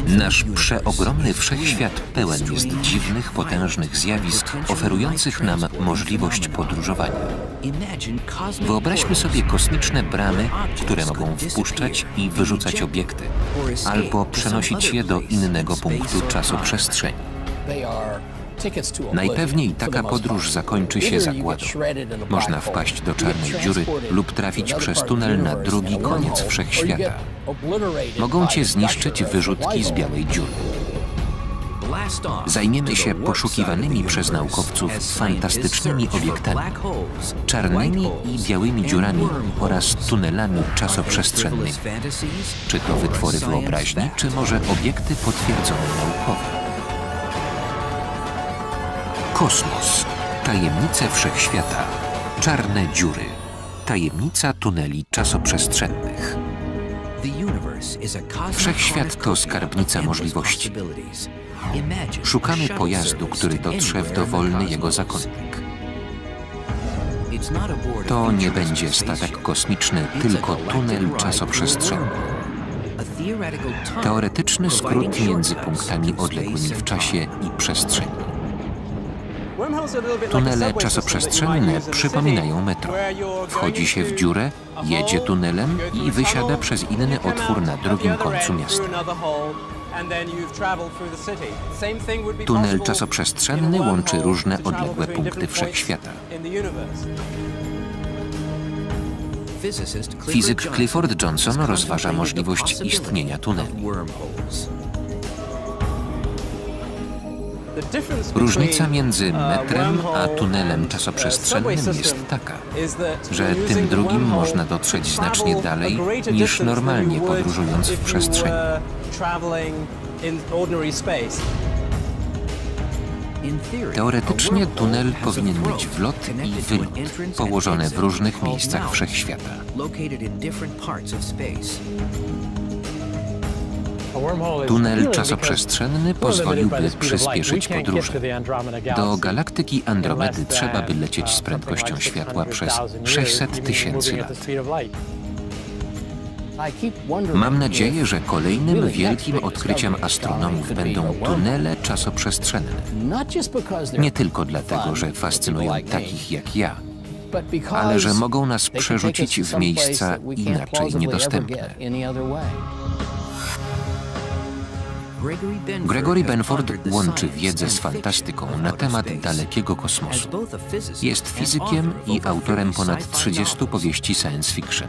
Nasz przeogromny wszechświat pełen jest dziwnych, potężnych zjawisk, oferujących nam możliwość podróżowania. Wyobraźmy sobie kosmiczne bramy, które mogą wpuszczać i wyrzucać obiekty, albo przenosić je do innego punktu czasoprzestrzeni. Najpewniej taka podróż zakończy się zagładą. Można wpaść do czarnej dziury lub trafić przez tunel na drugi koniec wszechświata. Mogą cię zniszczyć wyrzutki z białej dziury. Zajmiemy się poszukiwanymi przez naukowców fantastycznymi obiektami, czarnymi i białymi dziurami oraz tunelami czasoprzestrzennymi. Czy to wytwory wyobraźni, czy może obiekty potwierdzone naukowo? Kosmos. Tajemnice wszechświata. Czarne dziury. Tajemnica tuneli czasoprzestrzennych. Wszechświat to skarbnica możliwości. Szukamy pojazdu, który dotrze w dowolny jego zakątnik. To nie będzie statek kosmiczny, tylko tunel czasoprzestrzenny. Teoretyczny skrót między punktami odległymi w czasie i przestrzeni. Tunele czasoprzestrzenne przypominają metro. Wchodzi się w dziurę, jedzie tunelem i wysiada przez inny otwór na drugim końcu miasta. Tunel czasoprzestrzenny łączy różne odległe punkty wszechświata. Fizyk Clifford Johnson rozważa możliwość istnienia tuneli. Różnica między metrem a tunelem czasoprzestrzennym jest taka, że tym drugim można dotrzeć znacznie dalej niż normalnie podróżując w przestrzeni. Teoretycznie tunel powinien mieć wlot i wylot, położone w różnych miejscach wszechświata. Tunel czasoprzestrzenny pozwoliłby przyspieszyć podróże. Do galaktyki Andromedy trzeba by lecieć z prędkością światła przez 600 tysięcy lat. Mam nadzieję, że kolejnym wielkim odkryciem astronomów będą tunele czasoprzestrzenne. Nie tylko dlatego, że fascynują takich jak ja, ale że mogą nas przerzucić w miejsca inaczej niedostępne. Gregory Benford łączy wiedzę z fantastyką na temat dalekiego kosmosu. Jest fizykiem i autorem ponad 30 powieści science fiction.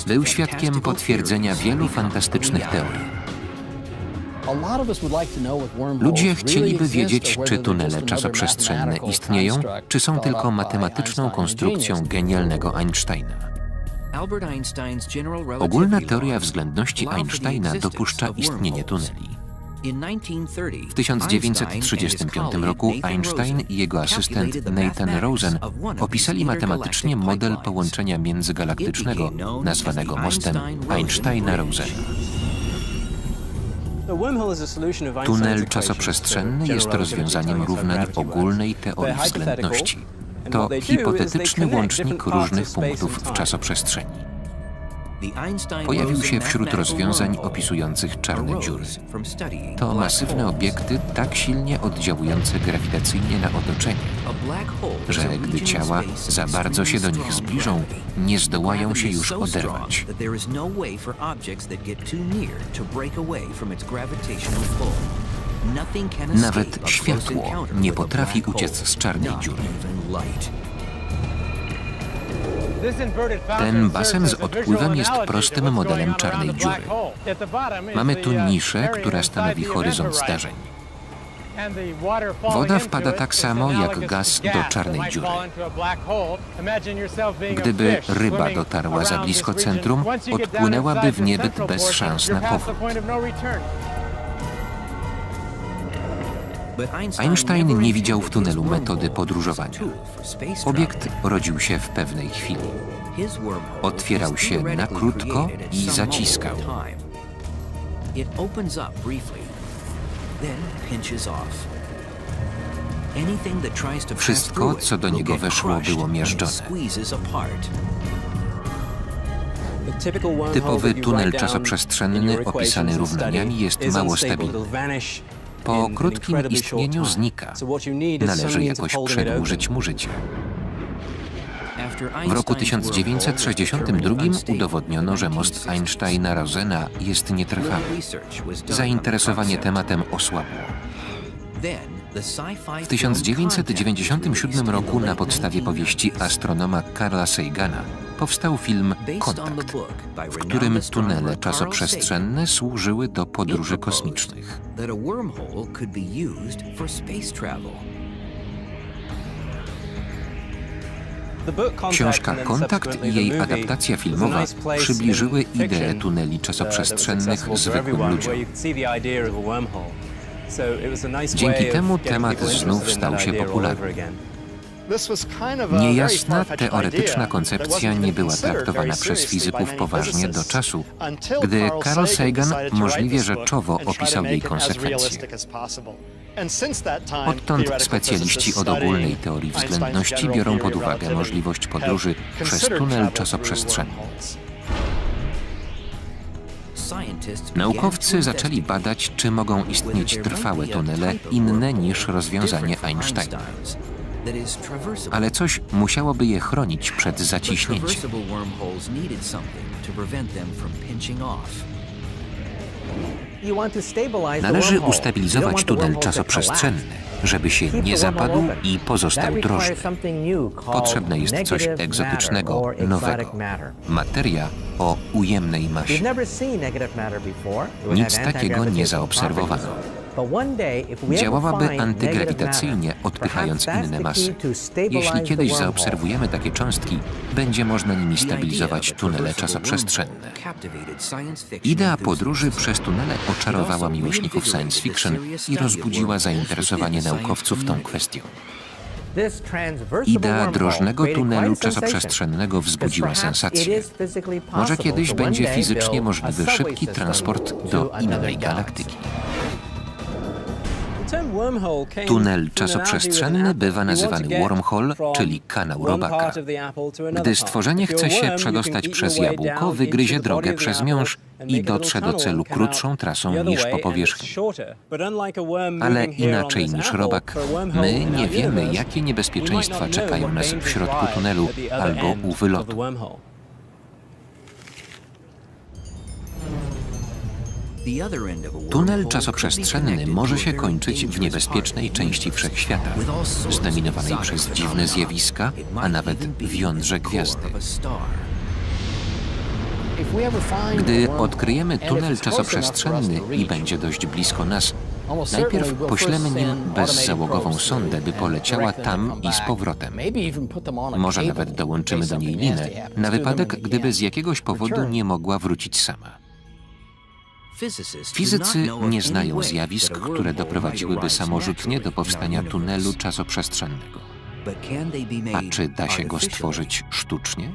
Był świadkiem potwierdzenia wielu fantastycznych teorii. Ludzie chcieliby wiedzieć, czy tunele czasoprzestrzenne istnieją, czy są tylko matematyczną konstrukcją genialnego Einsteina. Ogólna teoria względności Einsteina dopuszcza istnienie tuneli. W 1935 roku Einstein i jego asystent Nathan Rosen opisali matematycznie model połączenia międzygalaktycznego, nazwanego mostem Einsteina-Rosena. Tunel czasoprzestrzenny jest rozwiązaniem równań ogólnej teorii względności. To hipotetyczny łącznik różnych punktów w czasoprzestrzeni. Pojawił się wśród rozwiązań opisujących czarne dziury. To masywne obiekty tak silnie oddziałujące grawitacyjnie na otoczenie, że gdy ciała za bardzo się do nich zbliżą, nie zdołają się już oderwać. Nawet światło nie potrafi uciec z czarnej dziury. Ten basen z odpływem jest prostym modelem czarnej dziury. Mamy tu niszę, która stanowi horyzont zdarzeń. Woda wpada tak samo jak gaz do czarnej dziury. Gdyby ryba dotarła za blisko centrum, odpłynęłaby w niebyt bez szans na powrót. Einstein nie widział w tunelu metody podróżowania. Obiekt rodził się w pewnej chwili. Otwierał się na krótko i zaciskał. Wszystko, co do niego weszło, było miażdżone. Typowy tunel czasoprzestrzenny opisany równaniami jest mało stabilny. Po krótkim istnieniu znika. Należy jakoś przedłużyć mu życie. W roku 1962 udowodniono, że most Einsteina-Rosena jest nietrwały. Zainteresowanie tematem osłabło. W 1997 roku na podstawie powieści astronoma Carla Sagana powstał film Kontakt, w którym tunele czasoprzestrzenne służyły do podróży kosmicznych. Książka Kontakt i jej adaptacja filmowa przybliżyły ideę tuneli czasoprzestrzennych zwykłym ludziom. Dzięki temu temat znów stał się popularny. Niejasna, teoretyczna koncepcja nie była traktowana przez fizyków poważnie do czasu, gdy Carl Sagan możliwie rzeczowo opisał jej konsekwencje. Odtąd specjaliści od ogólnej teorii względności biorą pod uwagę możliwość podróży przez tunel czasoprzestrzenny. Naukowcy zaczęli badać, czy mogą istnieć trwałe tunele inne niż rozwiązanie Einsteina. Ale coś musiałoby je chronić przed zaciśnięciem. Należy ustabilizować tunel czasoprzestrzenny, żeby się nie zapadł i pozostał drożny. Potrzebne jest coś egzotycznego, nowego. Materia o ujemnej masie. Nic takiego nie zaobserwowano. Działałaby antygrawitacyjnie, odpychając inne masy. Jeśli kiedyś zaobserwujemy takie cząstki, będzie można nimi stabilizować tunele czasoprzestrzenne. Idea podróży przez tunele oczarowała miłośników science fiction i rozbudziła zainteresowanie naukowców tą kwestią. Idea drożnego tunelu czasoprzestrzennego wzbudziła sensację. Może kiedyś będzie fizycznie możliwy szybki transport do innej galaktyki. Tunel czasoprzestrzenny bywa nazywany wormhole, czyli kanał robaka. Gdy stworzenie chce się przedostać przez jabłko, wygryzie drogę przez miąższ i dotrze do celu krótszą trasą niż po powierzchni. Ale inaczej niż robak, my nie wiemy, jakie niebezpieczeństwa czekają nas w środku tunelu albo u wylotu. Tunel czasoprzestrzenny może się kończyć w niebezpiecznej części wszechświata, zdominowanej przez dziwne zjawiska, a nawet w jądrze gwiazdy. Gdy odkryjemy tunel czasoprzestrzenny i będzie dość blisko nas, najpierw poślemy nim bezzałogową sondę, by poleciała tam i z powrotem. Może nawet dołączymy do niej linę, na wypadek, gdyby z jakiegoś powodu nie mogła wrócić sama. Fizycy nie znają zjawisk, które doprowadziłyby samorzutnie do powstania tunelu czasoprzestrzennego. A czy da się go stworzyć sztucznie?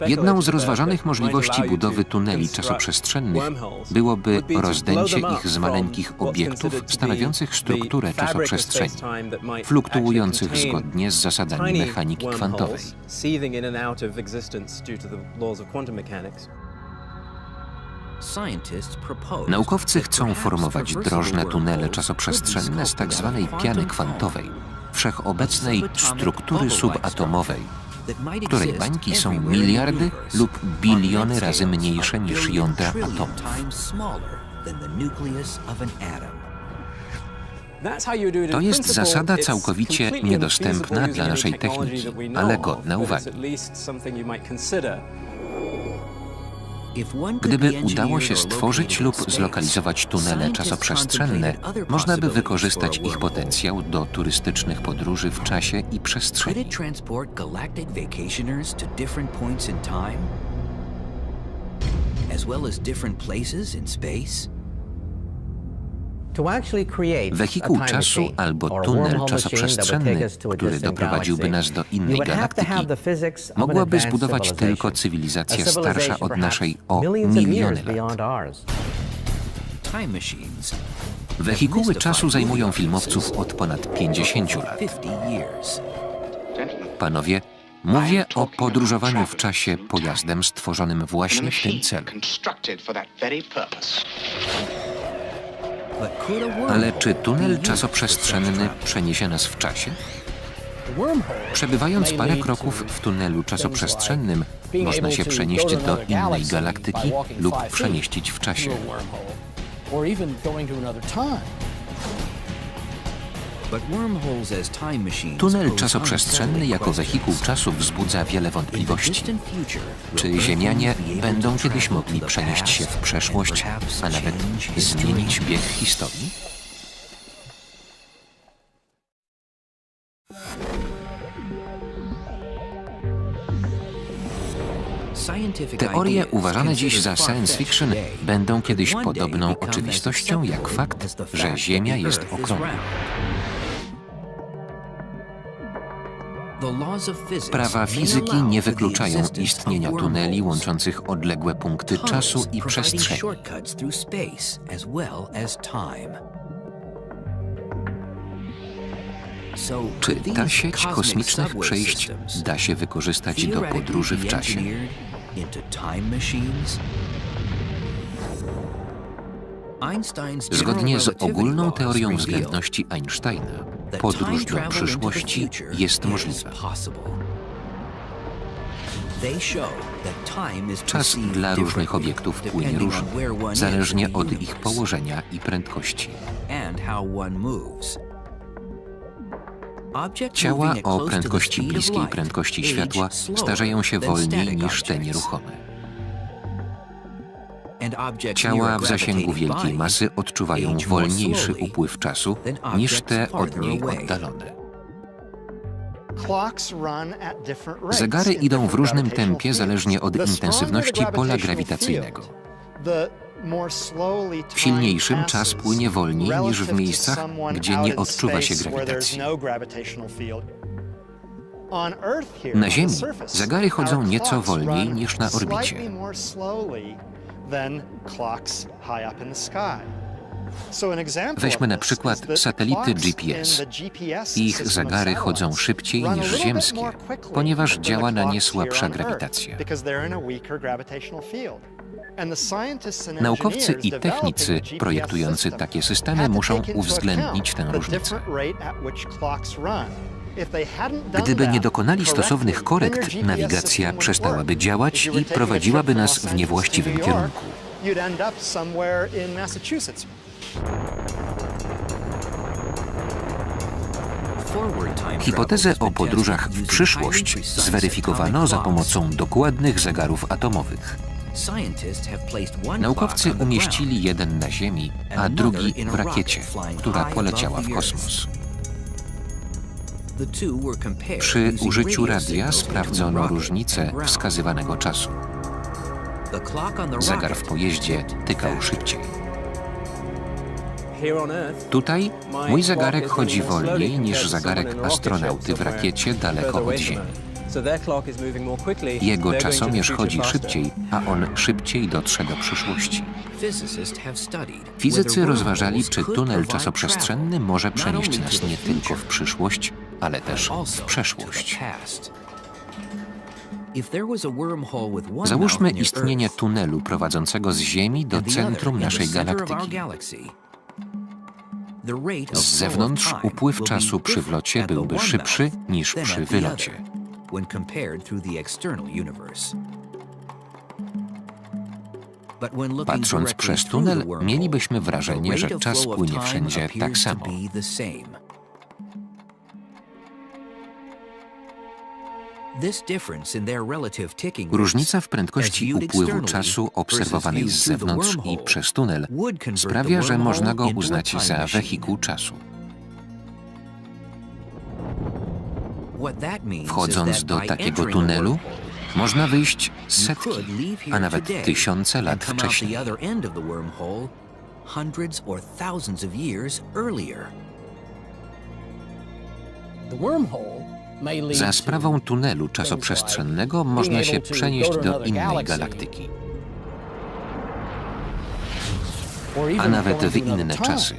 Jedną z rozważanych możliwości budowy tuneli czasoprzestrzennych byłoby rozdęcie ich z maleńkich obiektów stanowiących strukturę czasoprzestrzeni, fluktuujących zgodnie z zasadami mechaniki kwantowej. Naukowcy chcą formować drożne tunele czasoprzestrzenne z tzw. piany kwantowej, wszechobecnej struktury subatomowej, której bańki są miliardy lub biliony razy mniejsze niż jądra atomów. To jest zasada całkowicie niedostępna dla naszej techniki, ale godna uwagi. Gdyby udało się stworzyć lub zlokalizować tunele czasoprzestrzenne, można by wykorzystać ich potencjał do turystycznych podróży w czasie i przestrzeni. Wehikuł czasu albo tunel czasoprzestrzenny, który doprowadziłby nas do innej galaktyki, mogłaby zbudować tylko cywilizacja starsza od naszej o miliony lat. Wehikuły czasu zajmują filmowców od ponad 50 lat. Panowie, Mówię o podróżowaniu w czasie pojazdem stworzonym właśnie w tym celu. Ale czy tunel czasoprzestrzenny przeniesie nas w czasie? Przebywając parę kroków w tunelu czasoprzestrzennym, można się przenieść do innej galaktyki lub przemieścić w czasie. Tunel czasoprzestrzenny jako wehikuł czasu wzbudza wiele wątpliwości. Czy Ziemianie będą kiedyś mogli przenieść się w przeszłość, a nawet zmienić bieg historii? Teorie uważane dziś za science fiction będą kiedyś podobną oczywistością jak fakt, że Ziemia jest okrągła. Prawa fizyki nie wykluczają istnienia tuneli łączących odległe punkty czasu i przestrzeni. Czy ta sieć kosmicznych przejść da się wykorzystać do podróży w czasie? Zgodnie z ogólną teorią względności Einsteina, podróż do przyszłości jest możliwa. Czas dla różnych obiektów płynie różnie, zależnie od ich położenia i prędkości. Ciała o prędkości bliskiej prędkości światła starzeją się wolniej niż te nieruchome. Ciała w zasięgu wielkiej masy odczuwają wolniejszy upływ czasu niż te od niej oddalone. Zegary idą w różnym tempie zależnie od intensywności pola grawitacyjnego. W silniejszym czas płynie wolniej niż w miejscach, gdzie nie odczuwa się grawitacji. Na Ziemi zegary chodzą nieco wolniej niż na orbicie. Weźmy na przykład satelity GPS. Ich zegary chodzą szybciej niż ziemskie, ponieważ działa na nie słabsza grawitacja. Naukowcy i technicy projektujący takie systemy muszą uwzględnić tę różnicę. Gdyby nie dokonali stosownych korekt, nawigacja przestałaby działać i prowadziłaby nas w niewłaściwym kierunku. Hipotezę o podróżach w przyszłość zweryfikowano za pomocą dokładnych zegarów atomowych. Naukowcy umieścili jeden na Ziemi, a drugi w rakiecie, która poleciała w kosmos. Przy użyciu radia sprawdzono różnicę wskazywanego czasu. Zegar w pojeździe tykał szybciej. Tutaj mój zegarek chodzi wolniej niż zegarek astronauty w rakiecie daleko od Ziemi. Jego czasomierz chodzi szybciej, a on szybciej dotrze do przyszłości. Fizycy rozważali, czy tunel czasoprzestrzenny może przenieść nas nie tylko w przyszłość, ale też w przeszłość. Załóżmy istnienie tunelu prowadzącego z Ziemi do centrum naszej galaktyki. Z zewnątrz upływ czasu przy wlocie byłby szybszy niż przy wylocie. Patrząc przez tunel, mielibyśmy wrażenie, że czas płynie wszędzie tak samo. Różnica w prędkości upływu czasu obserwowanej z zewnątrz i przez tunel sprawia, że można go uznać za wehikuł czasu. Wchodząc do takiego tunelu, można wyjść setki, a nawet tysiące lat wcześniej. Za sprawą tunelu czasoprzestrzennego można się przenieść do innej galaktyki, a nawet w inne czasy.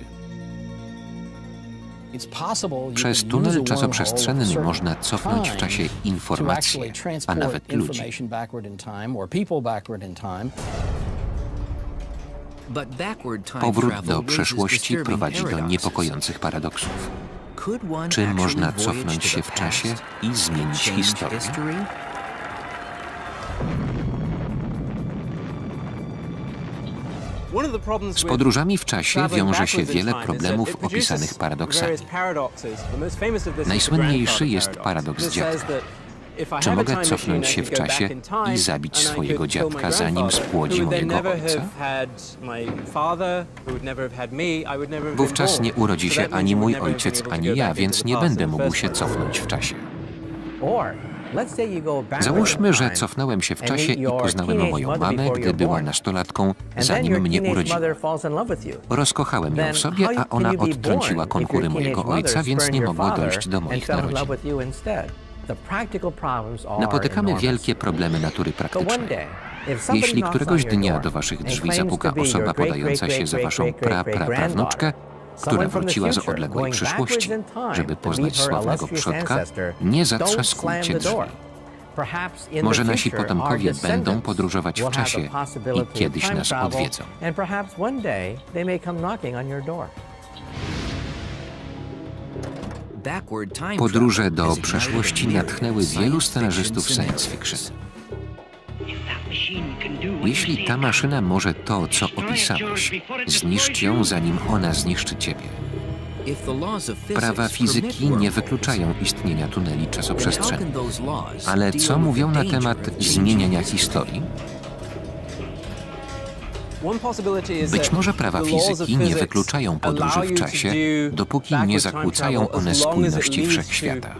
Przez tunel czasoprzestrzenny można cofnąć w czasie informacje, a nawet ludzi. Powrót do przeszłości prowadzi do niepokojących paradoksów. Czy można cofnąć się w czasie i zmienić historię? Z podróżami w czasie wiąże się wiele problemów opisanych paradoksami. Najsłynniejszy jest paradoks dziadka. Czy mogę cofnąć się w czasie i zabić swojego dziadka, zanim spłodzi mojego ojca? Wówczas nie urodzi się ani mój ojciec, ani ja, więc nie będę mógł się cofnąć w czasie. Załóżmy, że cofnąłem się w czasie i poznałem moją mamę, gdy była nastolatką, zanim mnie urodziła. Rozkochałem ją w sobie, a ona odtrąciła konkury mojego ojca, więc nie mogło dojść do moich narodzin. Napotykamy wielkie problemy natury praktycznej. Jeśli któregoś dnia do waszych drzwi zapuka osoba podająca się za waszą prawnuczkę, która wróciła z odległej przyszłości, żeby poznać sławnego przodka, nie zatrzaskujcie drzwi. Może nasi potomkowie będą podróżować w czasie i kiedyś nas odwiedzą. Podróże do przeszłości natchnęły wielu scenarzystów science fiction. Jeśli ta maszyna może to, co opisałeś, zniszcz ją, zanim ona zniszczy ciebie. Prawa fizyki nie wykluczają istnienia tuneli czasoprzestrzennych. Ale co mówią na temat zmieniania historii? Być może prawa fizyki nie wykluczają podróży w czasie, dopóki nie zakłócają one spójności wszechświata.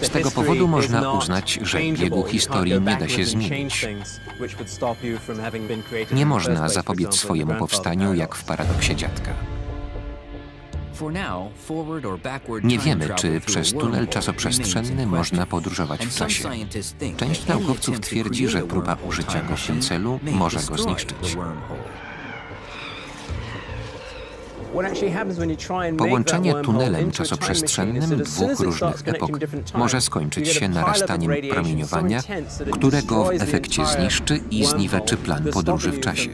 Z tego powodu można uznać, że biegu historii nie da się zmienić. Nie można zapobiec swojemu powstaniu, jak w paradoksie dziadka. Nie wiemy, czy przez tunel czasoprzestrzenny można podróżować w czasie. Część naukowców twierdzi, że próba użycia go w tym celu może go zniszczyć. Połączenie tunelem czasoprzestrzennym dwóch różnych epok może skończyć się narastaniem promieniowania, którego w efekcie zniszczy i zniweczy plan podróży w czasie.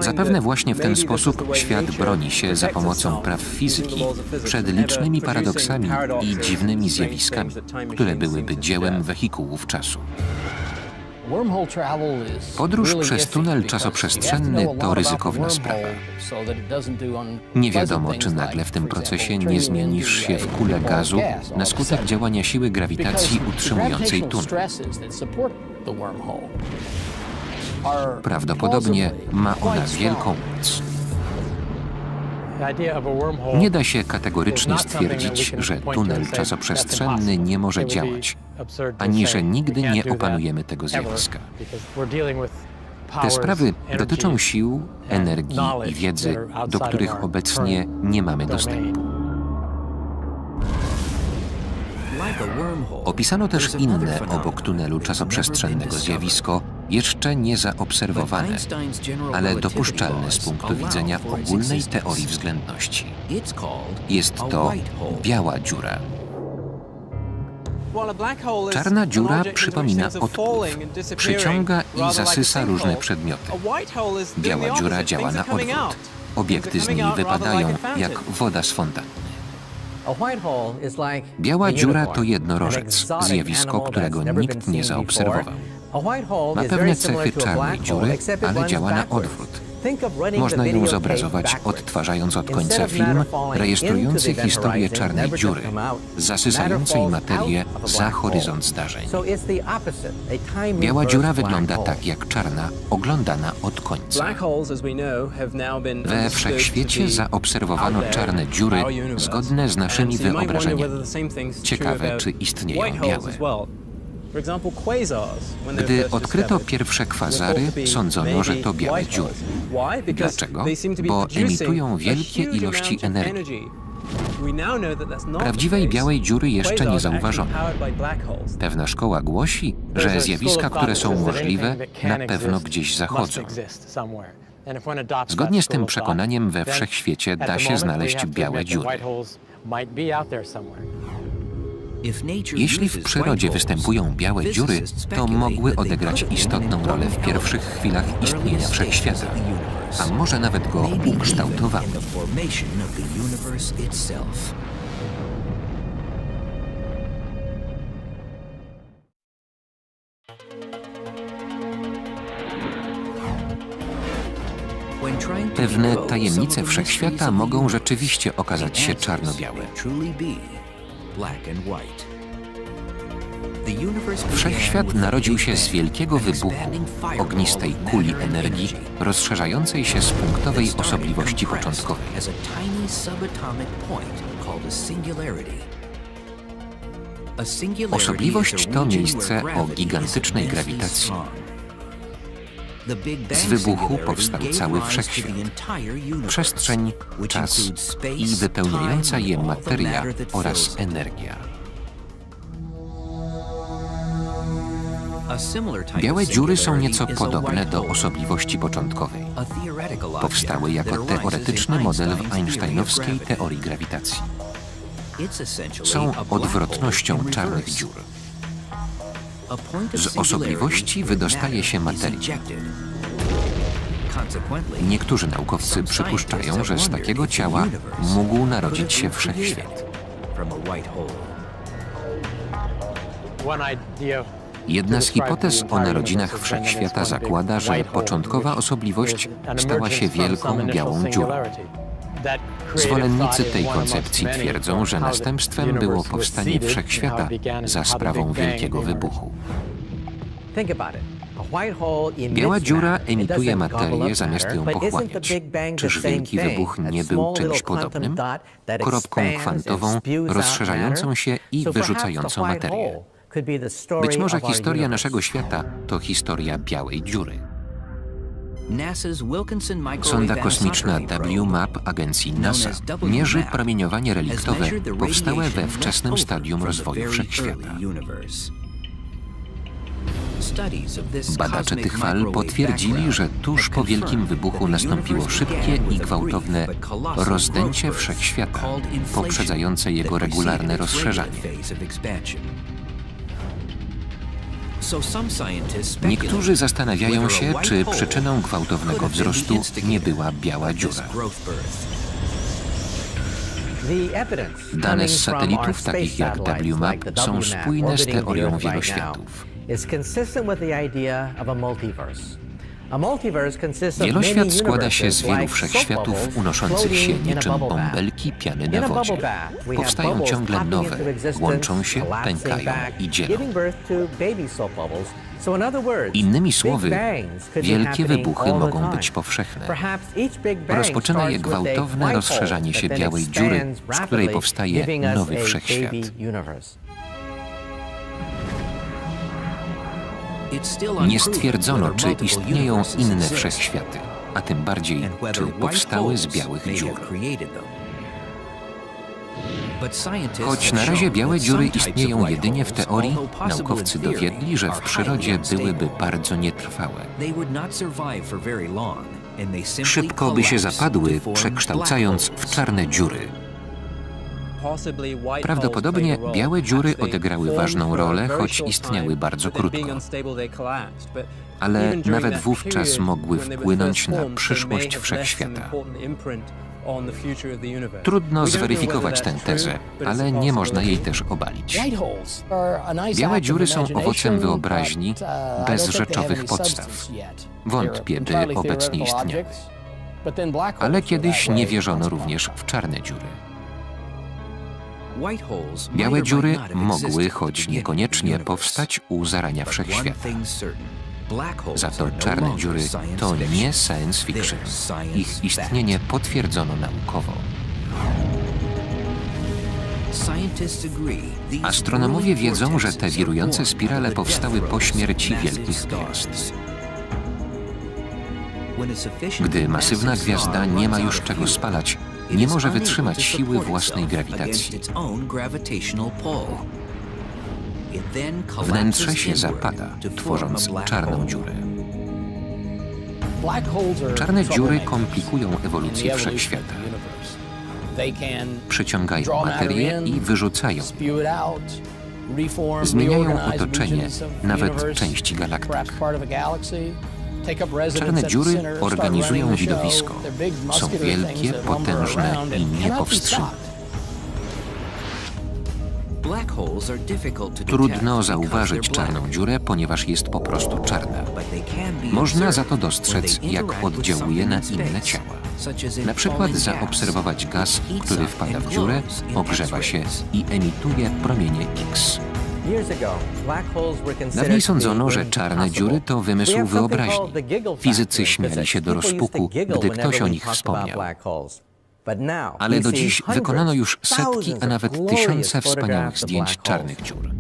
Zapewne właśnie w ten sposób świat broni się za pomocą praw fizyki przed licznymi paradoksami i dziwnymi zjawiskami, które byłyby dziełem wehikułów czasu. Podróż przez tunel czasoprzestrzenny to ryzykowna sprawa. Nie wiadomo, czy nagle w tym procesie nie zmienisz się w kulę gazu na skutek działania siły grawitacji utrzymującej tunel. Prawdopodobnie ma ona wielką moc. Nie da się kategorycznie stwierdzić, że tunel czasoprzestrzenny nie może działać, ani że nigdy nie opanujemy tego zjawiska. Te sprawy dotyczą sił, energii i wiedzy, do których obecnie nie mamy dostępu. Opisano też inne obok tunelu czasoprzestrzennego zjawisko, jeszcze nie zaobserwowane, ale dopuszczalne z punktu widzenia ogólnej teorii względności. Jest to biała dziura. Czarna dziura przypomina odpływ. Przyciąga i zasysa różne przedmioty. Biała dziura działa na odwrót. Obiekty z niej wypadają jak woda z fontanny. Biała dziura to jednorożec, zjawisko, którego nikt nie zaobserwował. Ma pewne cechy czarnej dziury, ale działa na odwrót. Można ją zobrazować, odtwarzając od końca film rejestrujący historię czarnej dziury, zasysającej materię za horyzont zdarzeń. Biała dziura wygląda tak jak czarna, oglądana od końca. We wszechświecie zaobserwowano czarne dziury zgodne z naszymi wyobrażeniami. Ciekawe, czy istnieją białe. Gdy odkryto pierwsze kwazary, sądzono, że to białe dziury. Dlaczego? Bo emitują wielkie ilości energii. Prawdziwej białej dziury jeszcze nie zauważono. Pewna szkoła głosi, że zjawiska, które są możliwe, na pewno gdzieś zachodzą. Zgodnie z tym przekonaniem we wszechświecie da się znaleźć białe dziury. Jeśli w przyrodzie występują białe dziury, to mogły odegrać istotną rolę w pierwszych chwilach istnienia wszechświata, a może nawet go ukształtowały. Pewne tajemnice wszechświata mogą rzeczywiście okazać się czarno-białe. Wszechświat narodził się z wielkiego wybuchu, ognistej kuli energii, rozszerzającej się z punktowej osobliwości początkowej. Osobliwość to miejsce o gigantycznej grawitacji. Z wybuchu powstał cały wszechświat, przestrzeń, czas i wypełniająca je materia oraz energia. Białe dziury są nieco podobne do osobliwości początkowej. Powstały jako teoretyczny model w einsteinowskiej teorii grawitacji. Są odwrotnością czarnych dziur. Z osobliwości wydostaje się materia. Niektórzy naukowcy przypuszczają, że z takiego ciała mógł narodzić się wszechświat. Jedna z hipotez o narodzinach wszechświata zakłada, że początkowa osobliwość stała się wielką białą dziurą. Zwolennicy tej koncepcji twierdzą, że następstwem było powstanie wszechświata za sprawą wielkiego wybuchu. Biała dziura emituje materię zamiast ją pochłaniać. Czyż wielki wybuch nie był czymś podobnym? Koropką kwantową rozszerzającą się i wyrzucającą materię. Być może historia naszego świata to historia białej dziury. Sonda kosmiczna WMAP agencji NASA mierzy promieniowanie reliktowe powstałe we wczesnym stadium rozwoju wszechświata. Badacze tych fal potwierdzili, że tuż po wielkim wybuchu nastąpiło szybkie i gwałtowne rozdęcie wszechświata, poprzedzające jego regularne rozszerzanie. Niektórzy zastanawiają się, czy przyczyną gwałtownego wzrostu nie była biała dziura. Dane z satelitów, takich jak WMAP, są spójne z teorią wieloświatów. Wieloświat składa się z wielu wszechświatów unoszących się niczym bąbelki piany na wodzie. Powstają ciągle nowe, łączą się, pękają i dzielą. Innymi słowy, wielkie wybuchy mogą być powszechne. Rozpoczyna je gwałtowne rozszerzanie się białej dziury, z której powstaje nowy wszechświat. Nie stwierdzono, czy istnieją inne wszechświaty, a tym bardziej, czy powstały z białych dziur. Choć na razie białe dziury istnieją jedynie w teorii, naukowcy dowiedli, że w przyrodzie byłyby bardzo nietrwałe. Szybko by się zapadły, przekształcając w czarne dziury. Prawdopodobnie białe dziury odegrały ważną rolę, choć istniały bardzo krótko. Ale nawet wówczas mogły wpłynąć na przyszłość wszechświata. Trudno zweryfikować tę tezę, ale nie można jej też obalić. Białe dziury są owocem wyobraźni bez rzeczowych podstaw. Wątpię, by obecnie istniały. Ale kiedyś nie wierzono również w czarne dziury. Białe dziury mogły, choć niekoniecznie, powstać u zarania wszechświata. Za to czarne dziury to nie science fiction. Ich istnienie potwierdzono naukowo. Astronomowie wiedzą, że te wirujące spirale powstały po śmierci wielkich gwiazd. Gdy masywna gwiazda nie ma już czego spalać, nie może wytrzymać siły własnej grawitacji. Wnętrze się zapada, tworząc czarną dziurę. Czarne dziury komplikują ewolucję wszechświata. Przyciągają materię i wyrzucają. Zmieniają otoczenie, nawet części galaktyk. Czarne dziury organizują widowisko. Są wielkie, potężne i niepowstrzymane. Trudno zauważyć czarną dziurę, ponieważ jest po prostu czarna. Można za to dostrzec, jak oddziałuje na inne ciała. Na przykład zaobserwować gaz, który wpada w dziurę, ogrzewa się i emituje promienie X. Dawniej sądzono, że czarne dziury to wymysł wyobraźni. Fizycy śmiali się do rozpuku, gdy ktoś o nich wspomniał. Ale do dziś wykonano już setki, a nawet tysiące wspaniałych zdjęć czarnych dziur.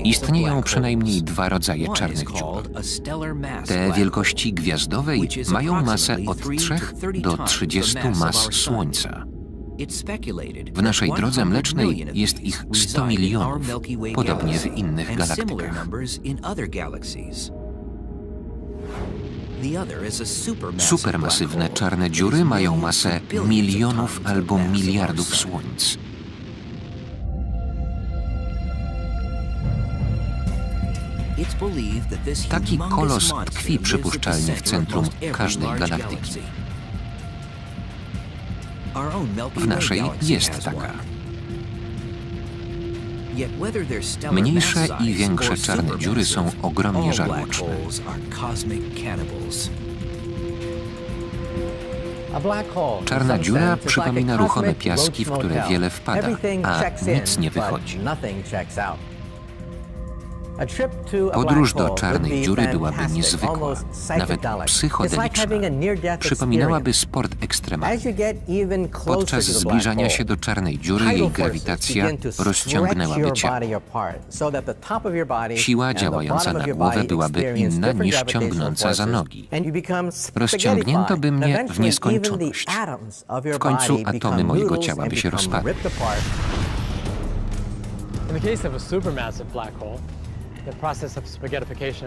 Istnieją przynajmniej dwa rodzaje czarnych dziur. Te wielkości gwiazdowej mają masę od 3 do 30 mas Słońca. W naszej drodze mlecznej jest ich 100 milionów, podobnie w innych galaktykach. Supermasywne czarne dziury mają masę milionów albo miliardów słońc. Taki kolos tkwi przypuszczalnie w centrum każdej galaktyki. W naszej jest taka. Mniejsze i większe czarne dziury są ogromnie żarłoczne. Czarna dziura przypomina ruchome piaski, w które wiele wpada, a nic nie wychodzi. Podróż do czarnej dziury byłaby niezwykła, nawet psychodeliczna. Przypominałaby sport ekstremalny. Podczas zbliżania się do czarnej dziury jej grawitacja rozciągnęłaby ciało. Siła działająca na głowę byłaby inna niż ciągnąca za nogi. Rozciągnięto by mnie w nieskończoność. W końcu atomy mojego ciała by się rozpadły.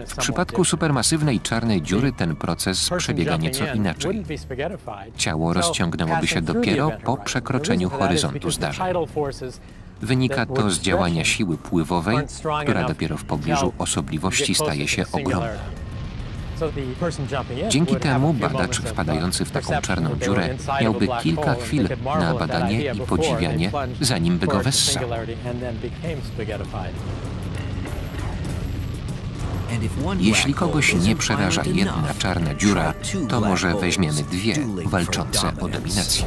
W przypadku supermasywnej czarnej dziury ten proces przebiega nieco inaczej. Ciało rozciągnęłoby się dopiero po przekroczeniu horyzontu zdarzeń. Wynika to z działania siły pływowej, która dopiero w pobliżu osobliwości staje się ogromna. Dzięki temu badacz wpadający w taką czarną dziurę miałby kilka chwil na badanie i podziwianie, zanim by go wessał. Jeśli kogoś nie przeraża jedna czarna dziura, to może weźmiemy dwie, walczące o dominację.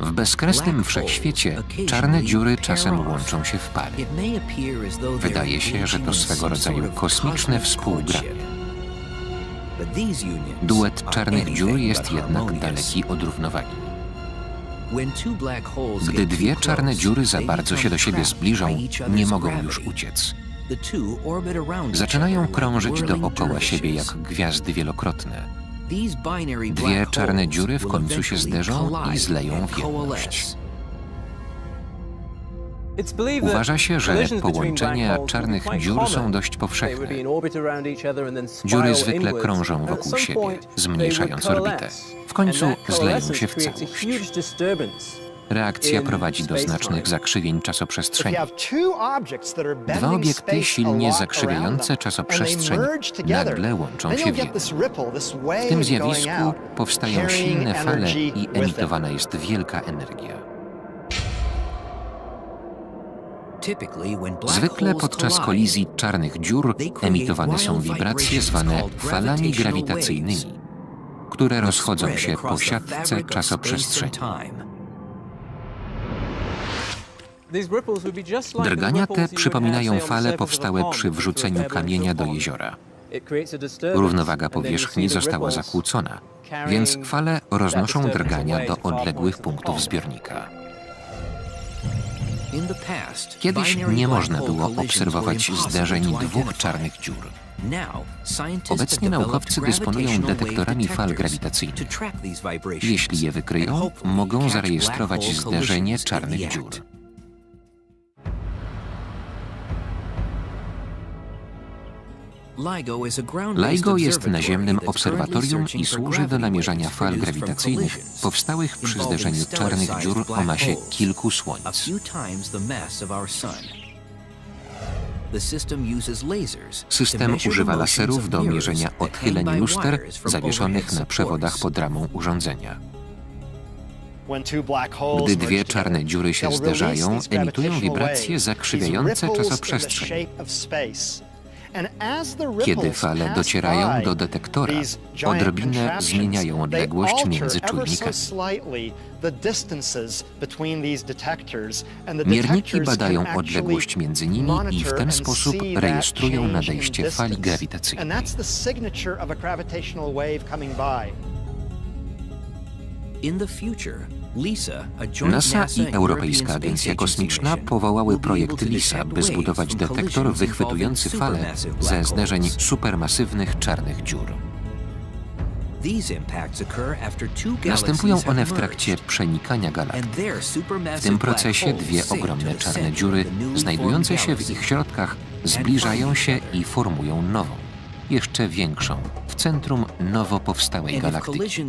W bezkresnym wszechświecie czarne dziury czasem łączą się w pary. Wydaje się, że to swego rodzaju kosmiczne współgranie. Duet czarnych dziur jest jednak daleki od równowagi. Gdy dwie czarne dziury za bardzo się do siebie zbliżą, nie mogą już uciec. Zaczynają krążyć dookoła siebie jak gwiazdy wielokrotne. Dwie czarne dziury w końcu się zderzą i zleją w jedność. Uważa się, że połączenia czarnych dziur są dość powszechne. Dziury zwykle krążą wokół siebie, zmniejszając orbitę. W końcu zleją się w całość. Reakcja prowadzi do znacznych zakrzywień czasoprzestrzeni. Dwa obiekty silnie zakrzywiające czasoprzestrzeń nagle łączą się w jedno. W tym zjawisku powstają silne fale i emitowana jest wielka energia. Zwykle podczas kolizji czarnych dziur emitowane są wibracje zwane falami grawitacyjnymi, które rozchodzą się po siatce czasoprzestrzeni. Drgania te przypominają fale powstałe przy wrzuceniu kamienia do jeziora. Równowaga powierzchni została zakłócona, więc fale roznoszą drgania do odległych punktów zbiornika. Kiedyś nie można było obserwować zdarzeń dwóch czarnych dziur. Obecnie naukowcy dysponują detektorami fal grawitacyjnych. Jeśli je wykryją, mogą zarejestrować zdarzenie czarnych dziur. LIGO jest naziemnym obserwatorium i służy do namierzania fal grawitacyjnych powstałych przy zderzeniu czarnych dziur o masie kilku słońc. System używa laserów do mierzenia odchyleń luster zawieszonych na przewodach pod ramą urządzenia. Gdy dwie czarne dziury się zderzają, emitują wibracje zakrzywiające czasoprzestrzeń. Kiedy fale docierają do detektora, odrobinę zmieniają odległość między czujnikami. Mierniki badają odległość między nimi i w ten sposób rejestrują nadejście fali grawitacyjnej. NASA i Europejska Agencja Kosmiczna powołały projekt LISA, by zbudować detektor wychwytujący fale ze zderzeń supermasywnych czarnych dziur. Następują one w trakcie przenikania galaktyk. W tym procesie dwie ogromne czarne dziury, znajdujące się w ich środkach, zbliżają się i formują nową, jeszcze większą, w centrum nowo powstałej galaktyki.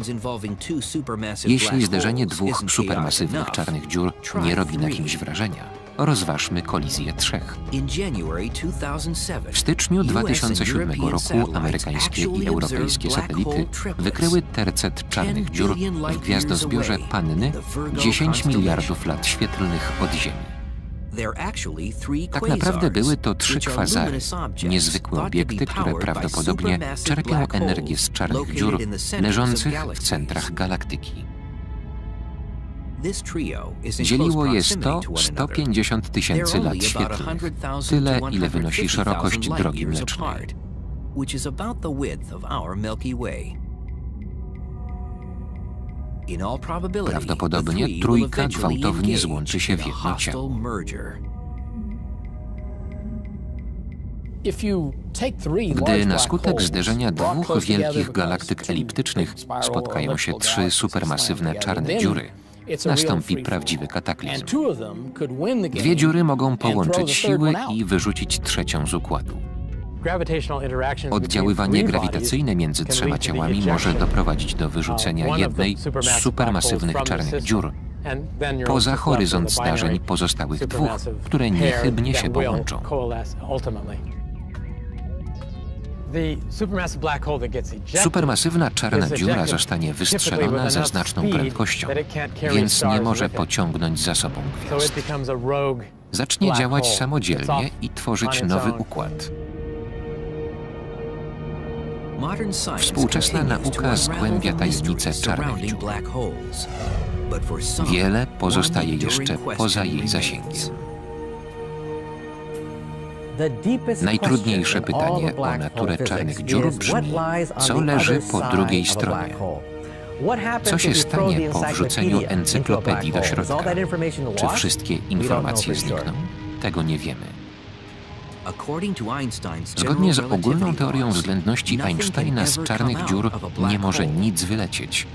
Jeśli zderzenie dwóch supermasywnych czarnych dziur nie robi na kimś wrażenia, rozważmy kolizję trzech. W styczniu 2007 roku amerykańskie i europejskie satelity wykryły tercet czarnych dziur w gwiazdozbiorze Panny 10 miliardów lat świetlnych od Ziemi. Tak naprawdę były to trzy kwazary, niezwykłe obiekty, które prawdopodobnie czerpią energię z czarnych dziur leżących w centrach galaktyki. Dzieliło je 100–150 tysięcy lat świetlnych, tyle ile wynosi szerokość Drogi Mlecznej. Prawdopodobnie trójka gwałtownie złączy się w jedno ciało. Gdy na skutek zderzenia dwóch wielkich galaktyk eliptycznych spotkają się trzy supermasywne czarne dziury, nastąpi prawdziwy kataklizm. Dwie dziury mogą połączyć siły i wyrzucić trzecią z układu. Oddziaływanie grawitacyjne między trzema ciałami może doprowadzić do wyrzucenia jednej z supermasywnych czarnych dziur poza horyzont zdarzeń pozostałych dwóch, które niechybnie się połączą. Supermasywna czarna dziura zostanie wystrzelona ze znaczną prędkością, więc nie może pociągnąć za sobą gwiazd. Zacznie działać samodzielnie i tworzyć nowy układ. Współczesna nauka zgłębia tajemnicę czarnych dziur. Wiele pozostaje jeszcze poza jej zasięgiem. Najtrudniejsze pytanie o naturę czarnych dziur brzmi, co leży po drugiej stronie? Co się stanie po wrzuceniu encyklopedii do środka? Czy wszystkie informacje znikną? Tego nie wiemy. Zgodnie z ogólną teorią względności Einsteina z czarnych dziur nie może nic wylecieć.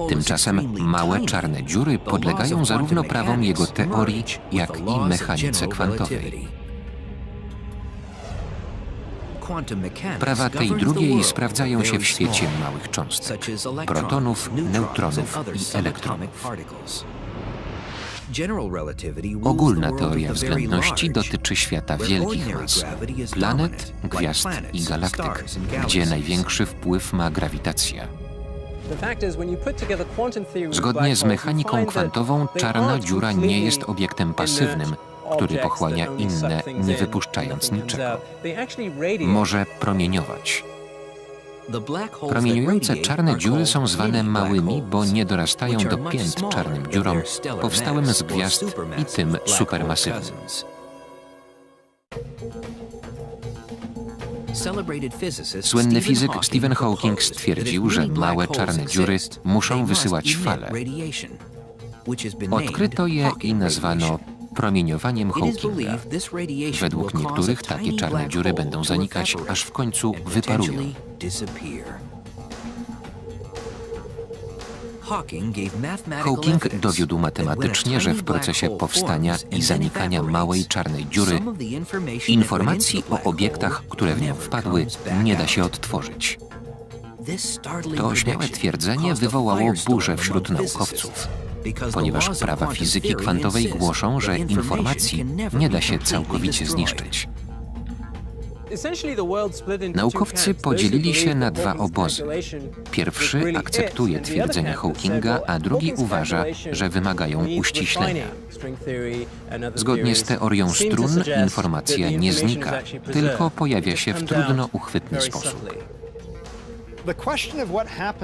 Tymczasem małe czarne dziury podlegają zarówno prawom jego teorii, jak i mechanice kwantowej. Prawa tej drugiej sprawdzają się w świecie małych cząstek, protonów, neutronów i elektronów. Ogólna teoria względności dotyczy świata wielkich mas, planet, gwiazd i galaktyk, gdzie największy wpływ ma grawitacja. Zgodnie z mechaniką kwantową czarna dziura nie jest obiektem pasywnym, który pochłania inne, nie wypuszczając niczego. Może promieniować. Promieniujące czarne dziury są zwane małymi, bo nie dorastają do pięt czarnym dziurom powstałym z gwiazd i tym supermasywnym. Słynny fizyk Stephen Hawking stwierdził, że małe czarne dziury muszą wysyłać fale. Odkryto je i nazwano promieniowaniem Hawkinga. Według niektórych takie czarne dziury będą zanikać, aż w końcu wyparują. Hawking dowiódł matematycznie, że w procesie powstania i zanikania małej czarnej dziury informacji o obiektach, które w nią wpadły, nie da się odtworzyć. To śmiałe twierdzenie wywołało burzę wśród naukowców, ponieważ prawa fizyki kwantowej głoszą, że informacji nie da się całkowicie zniszczyć. Naukowcy podzielili się na dwa obozy. Pierwszy akceptuje twierdzenia Hawkinga, a drugi uważa, że wymagają uściślenia. Zgodnie z teorią strun informacja nie znika, tylko pojawia się w trudno uchwytny sposób.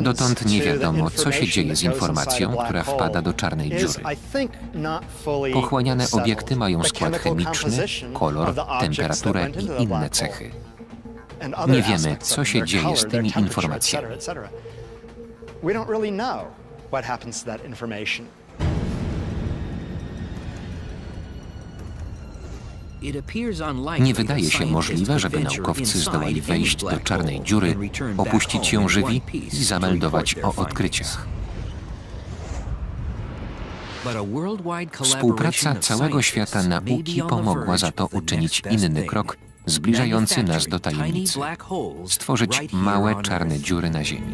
Dotąd nie wiadomo, co się dzieje z informacją, która wpada do czarnej dziury. Pochłaniane obiekty mają skład chemiczny, kolor, temperaturę i inne cechy. Nie wiemy, co się dzieje z tymi informacjami. Nie wydaje się możliwe, żeby naukowcy zdołali wejść do czarnej dziury, opuścić ją żywi i zameldować o odkryciach. Współpraca całego świata nauki pomogła za to uczynić inny krok, zbliżający nas do tajemnicy – stworzyć małe czarne dziury na Ziemi.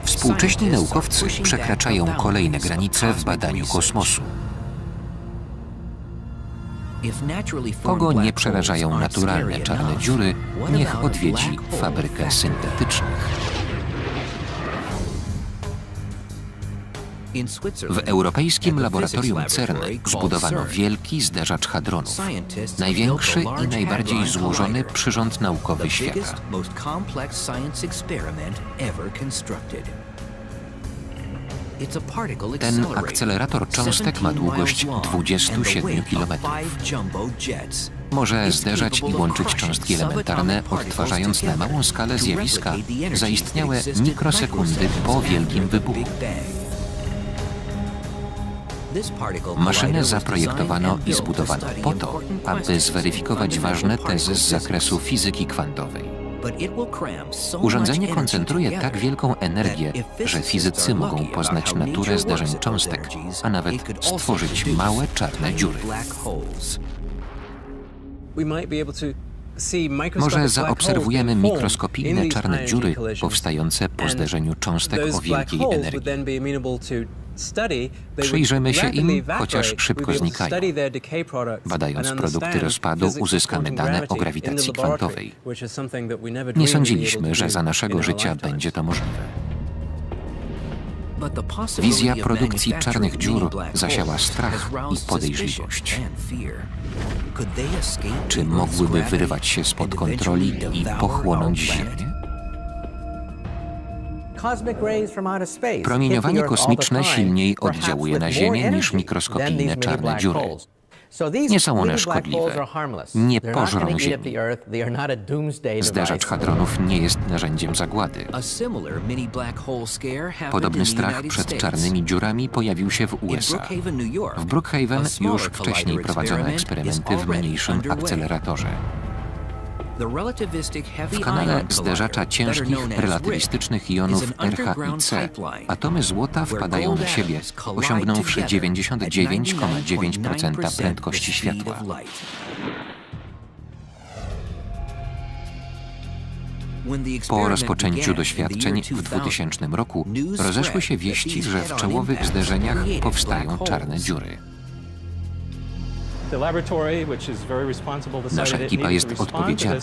Współcześni naukowcy przekraczają kolejne granice w badaniu kosmosu. Kogo nie przerażają naturalne czarne dziury, niech odwiedzi fabrykę syntetycznych. W europejskim laboratorium CERN zbudowano wielki zderzacz hadronów, największy i najbardziej złożony przyrząd naukowy świata. Ten akcelerator cząstek ma długość 27 km. Może zderzać i łączyć cząstki elementarne, odtwarzając na małą skalę zjawiska zaistniałe mikrosekundy po wielkim wybuchu. Maszynę zaprojektowano i zbudowano po to, aby zweryfikować ważne tezy z zakresu fizyki kwantowej. Urządzenie koncentruje tak wielką energię, że fizycy mogą poznać naturę zdarzeń cząstek, a nawet stworzyć małe czarne dziury. Może zaobserwujemy mikroskopijne czarne dziury powstające po zderzeniu cząstek o wielkiej energii. Przyjrzymy się im, chociaż szybko znikają. Badając produkty rozpadu, uzyskamy dane o grawitacji kwantowej. Nie sądziliśmy, że za naszego życia będzie to możliwe. Wizja produkcji czarnych dziur zasiała strach i podejrzliwość. Czy mogłyby wyrwać się spod kontroli i pochłonąć Ziemię? Promieniowanie kosmiczne silniej oddziałuje na Ziemię niż mikroskopijne czarne dziury. Nie są one szkodliwe. Nie pożrą Ziemi. Zderzacz hadronów nie jest narzędziem zagłady. Podobny strach przed czarnymi dziurami pojawił się w USA. W Brookhaven już wcześniej prowadzono eksperymenty w mniejszym akceleratorze. W kanale zderzacza ciężkich, relatywistycznych jonów RH i C atomy złota wpadają do siebie, osiągnąwszy 99,9% prędkości światła. Po rozpoczęciu doświadczeń w 2000 roku rozeszły się wieści, że w czołowych zderzeniach powstają czarne dziury. Nasza ekipa jest odpowiedzialna.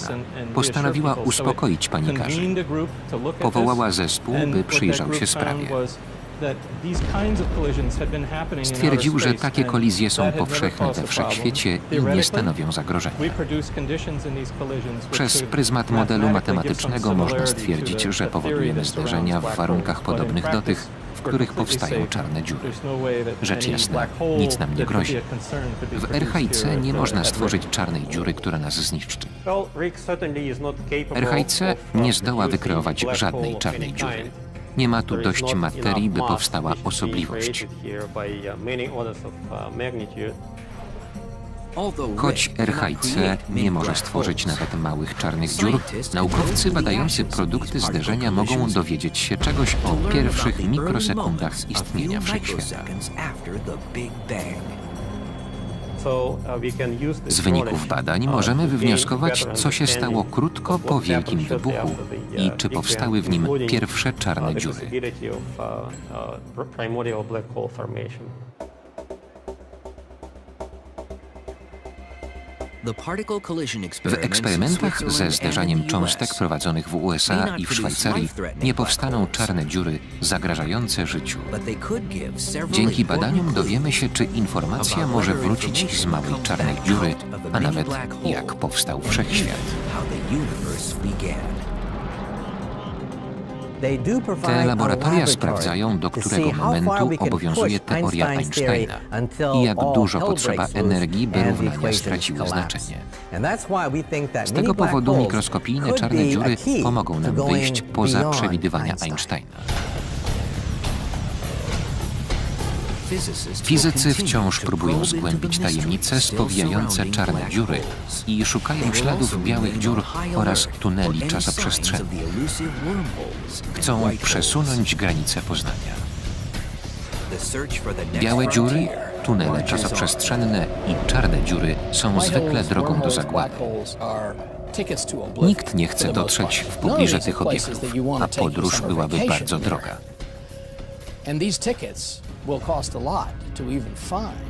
Postanowiła uspokoić panikarzy. Powołała zespół, by przyjrzał się sprawie. Stwierdził, że takie kolizje są powszechne we wszechświecie i nie stanowią zagrożenia. Przez pryzmat modelu matematycznego można stwierdzić, że powodujemy zderzenia w warunkach podobnych do tych, w których powstają czarne dziury. Rzecz jasna, nic nam nie grozi. W RHIC nie można stworzyć czarnej dziury, która nas zniszczy. RHIC nie zdoła wykreować żadnej czarnej dziury. Nie ma tu dość materii, by powstała osobliwość. Choć RHIC nie może stworzyć nawet małych czarnych dziur, naukowcy badający produkty zderzenia mogą dowiedzieć się czegoś o pierwszych mikrosekundach istnienia wszechświata. Z wyników badań możemy wywnioskować, co się stało krótko po Wielkim Wybuchu i czy powstały w nim pierwsze czarne dziury. W eksperymentach ze zderzaniem cząstek prowadzonych w USA i w Szwajcarii nie powstaną czarne dziury zagrażające życiu. Dzięki badaniom dowiemy się, czy informacja może wrócić z małej czarnej dziury, a nawet jak powstał wszechświat. Te laboratoria sprawdzają, do którego momentu obowiązuje teoria Einsteina i jak dużo potrzeba energii, by równania straciły znaczenie. Z tego powodu mikroskopijne czarne dziury pomogą nam wyjść poza przewidywania Einsteina. Fizycy wciąż próbują zgłębić tajemnice spowijające czarne dziury i szukają śladów białych dziur oraz tuneli czasoprzestrzennych. Chcą przesunąć granice poznania. Białe dziury, tunele czasoprzestrzenne i czarne dziury są zwykle drogą do zagłady. Nikt nie chce dotrzeć w pobliże tych obiektów, a podróż byłaby bardzo droga.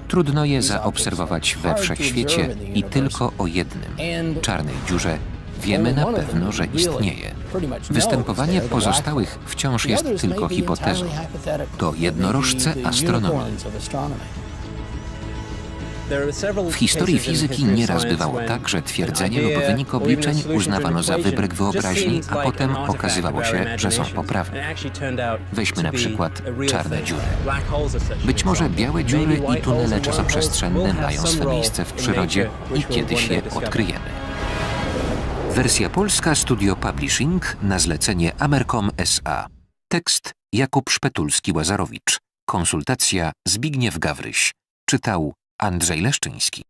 Trudno je zaobserwować we wszechświecie i tylko o jednym, czarnej dziurze, wiemy na pewno, że istnieje. Występowanie pozostałych wciąż jest tylko hipotezą. To jednorożce astronomii. W historii fizyki nieraz bywało tak, że twierdzenie lub wynik obliczeń uznawano za wybryk wyobraźni, a potem okazywało się, że są poprawne. Weźmy na przykład czarne dziury. Być może białe dziury i tunele czasoprzestrzenne mają swe miejsce w przyrodzie i kiedyś je odkryjemy. Wersja polska Studio Publishing na zlecenie Amercom S.A. Tekst Jakub Szpetulski-Łazarowicz. Konsultacja Zbigniew Gawryś. Czytał Andrzej Leszczyński.